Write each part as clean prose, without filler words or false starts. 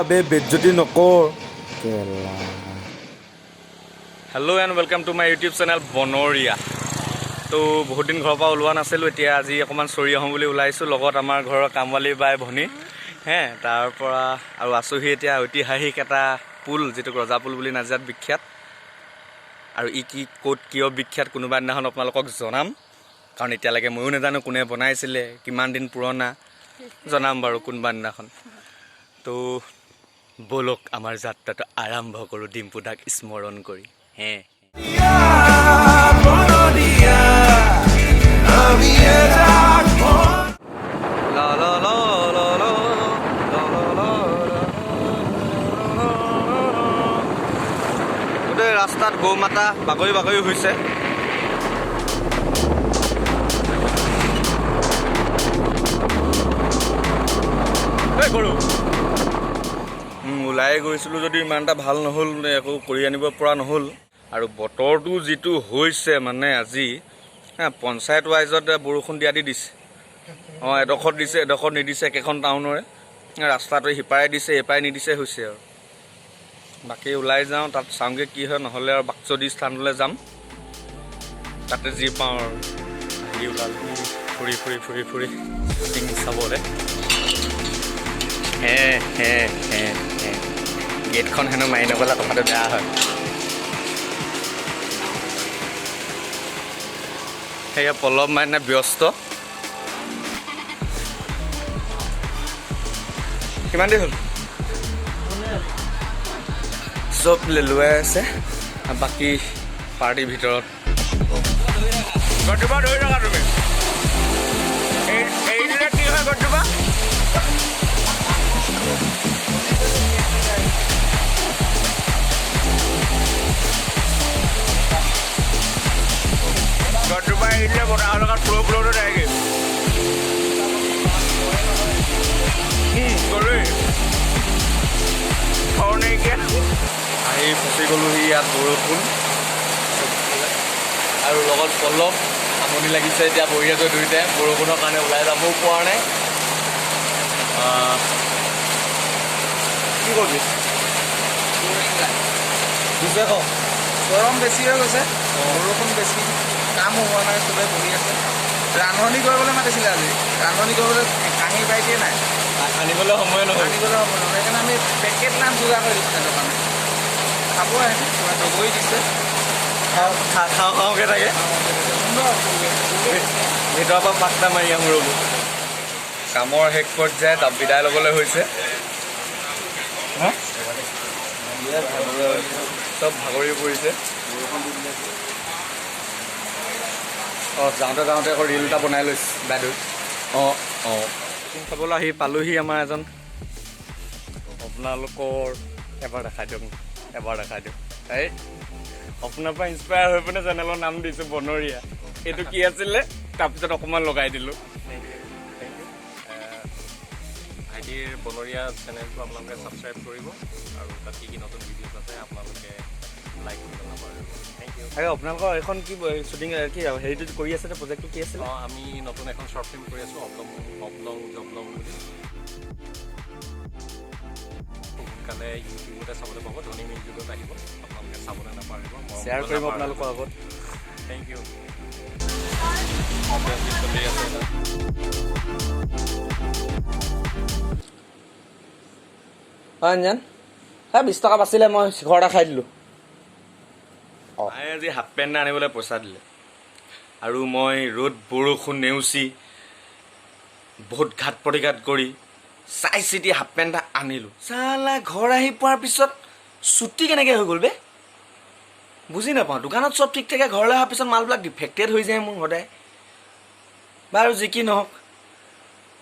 বে বেজ্জতি নকৰ। Hello' and welcome to my YouTube channel বনৰীয়া। তো বহুত দিন ঘৰৰ পৰা ওলোৱা নাছিলোঁ, এতিয়া আজি অকণমান চৰি আহোঁ বুলি ওলাইছোঁ। লগত আমাৰ ঘৰৰ কামৱালী বাই ভনী তাৰপৰা আৰু আছোঁহি এতিয়া ঐতিহাসিক এটা পুল, যিটো ৰজাপুল বুলি নাজিৰাত বিখ্যাত। আৰু ই কি ক'ত কিয় বিখ্যাত কোনোবা দিনাখন আপোনালোকক জনাম, কাৰণ এতিয়ালৈকে ময়ো নাজানো কোনে বনাইছিলে, কিমান দিন পুৰণা, জনাম বাৰু কোনোবা দিনাখন। তো ব'লক আমাৰ যাত্ৰাটো আৰম্ভ কৰোঁ ডিম্পু দাক স্মৰণ কৰি। গোটেই ৰাস্তাত গৌ মাতা বাগৰি বাগৰি হৈছে। গৰু ওলাই গৈছিলোঁ যদিও ইমান এটা ভাল নহ'ল, একো কৰি আনিব পৰা নহ'ল। আৰু বতৰটো যিটো হৈছে মানে আজি পঞ্চায়ত ৱাইজত বৰষুণ দিয়া দি দিছে। এডোখৰত দিছে এডোখৰত নিদিছে, একেখন টাউনৰে ৰাস্তাটো সিপাৰে দিছে এইপাৰে নিদিছে হৈছে। আৰু বাকী ওলাই যাওঁ, তাত চাওঁগৈ কি হয়, নহ'লে আৰু বাক্সদি স্থানলৈ যাম, তাতে যি পাওঁ আৰু। আহি ওলালোঁ ফুৰি ফুৰি ফুৰি ফুৰি শ্বুটিং চাবলৈ। গেটখন হেনো মাৰি নগ'লে কথাটো বেয়া হয়। সেয়া পল্লৱ মানে ব্যস্ত। কিমান দেৰি হ'ল? চব লেলুৱাই আছে, বাকী পাৰ্টিৰ ভিতৰত গড্ডুবা ধৰি থকা তুমি এই দিলে কি হয় গড্ডুবা? গড্ডুবা এৰি দিলে বতাহৰ লগত ফ্ল'টো যায়গৈ। গ'লেই নাইকিয়া আহি ফচি গ'লোহি ইয়াত বৰষুণ আৰু লগত পল্লৱ। আমনি লাগিছে এতিয়া, বহি আছোঁ দুয়োটাই বৰষুণৰ কাৰণে, ওলাই যাবও পৰা নাই। কি কৰিবি? বুজে কওঁ, গৰম বেছি হৈ গৈছে, বৰষুণ বেছি, কামো হোৱা নাই, চবেই বহি আছে। ৰান্ধনি কৰিবলৈ মাতিছিলে আজি, ৰান্ধনি কৰিবলৈ কাঁহী বাৰীতেই নাই, আনিবলৈ সময় নহয়, সেইকাৰণে আমি পেকেট লাঞ্চ যোগাৰ কৰি দিছোঁ সিহঁতৰ কাৰণে। খাব আহিছে, কিবা দগৰি দিছে, খাওঁকৈ থাকে। ভিতৰৰ পৰা পাত্তা মাৰি আহোঁ ৰ'ব। কামৰ শেষ পৰ্যায়ত বিদায় ল'বলৈ হৈছে। চব ভাগৰি পৰিছে। যাওঁতে যাওঁতে আকৌ ৰিল এটা বনাই লৈছে বাইদেউ। খাবলৈ আহি পালোহি আমাৰ এজন। আপোনালোকৰ এবাৰ দেখাই দিয়ক, এই আপোনাৰ পৰা ইনস্পায়াৰ হৈ পিনে চেনেলৰ নাম দিছোঁ বনৰীয়া। এইটো কি আছিলে, তাৰপিছত অকণমান লগাই দিলোঁ। ভাইটিৰ বনৰীয়া চেনেলটো আপোনালোকে ছাবস্ক্ৰাইব কৰিব, আৰু তাত কি কি নতুন ভিডিঅ'জ আছে আপোনালোকে লাইক কৰিব নাপাহৰিব। Thank you. আৰু আপোনালোকৰ এখন কি শ্বুটিং কি হেৰিটো কৰি আছে, প্ৰজেক্টটো কি আছিলে? আমি নতুন এখন শ্বৰ্ট ফিল্ম কৰি আছোঁ, অবলং জবলং বুলি। সোনকালে ইউটিউবতে চাবলৈ পাব, ধনী মিউজিকত আহিব, আপোনালোকে চাবলৈ নাপাহৰিব, শ্বেয়াৰ কৰিব আপোনালোকৰ আগত। Thank U. অঞ্জন 20 টকা বাছিলে, মই ঘৰ এটা খাই দিলোঁ। আজি হাফ পেণ্ট আনিবলৈ পইচা দিলে, আৰু মই ৰ'দ বৰষুণ নেওচি বহুত ঘাট প্ৰতিঘাত কৰি চাই চিতি হাফ পেণ্ট এটা আনিলোঁ। চালা ঘৰ আহি পোৱাৰ পিছত ছুটি কেনেকৈ হৈ গ'ল বে, বুজি নাপাওঁ। দোকানত চব ঠিক থাকে, ঘৰলৈ অহাৰ পিছত মালবিলাক ডিফেক্টেড হৈ যায় মোৰ সদায়। বাৰু যি কি নহওক,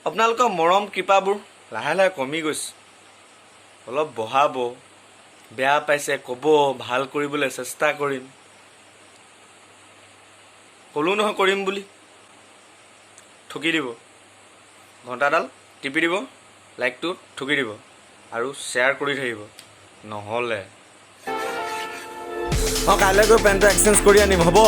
আপোনালোকৰ মৰম কৃপাবোৰ লাহে লাহে কমি গৈছে। অলপ বঢ়াব, বেয়া পাইছে ক'ব, ভাল কৰিবলৈ চেষ্টা কৰিম। ক'লোঁ নহয় কৰিম বুলি, ঠুকি দিব। ঘণ্টাডাল টিপি দিব, লাইকটো ঠুকি দিব, আৰু শ্বেয়াৰ কৰি থাকিব। নহ'লে কাইলৈ গৈ পেণ্টটো এক্সচেঞ্জ কৰি আনিম, হ'ব?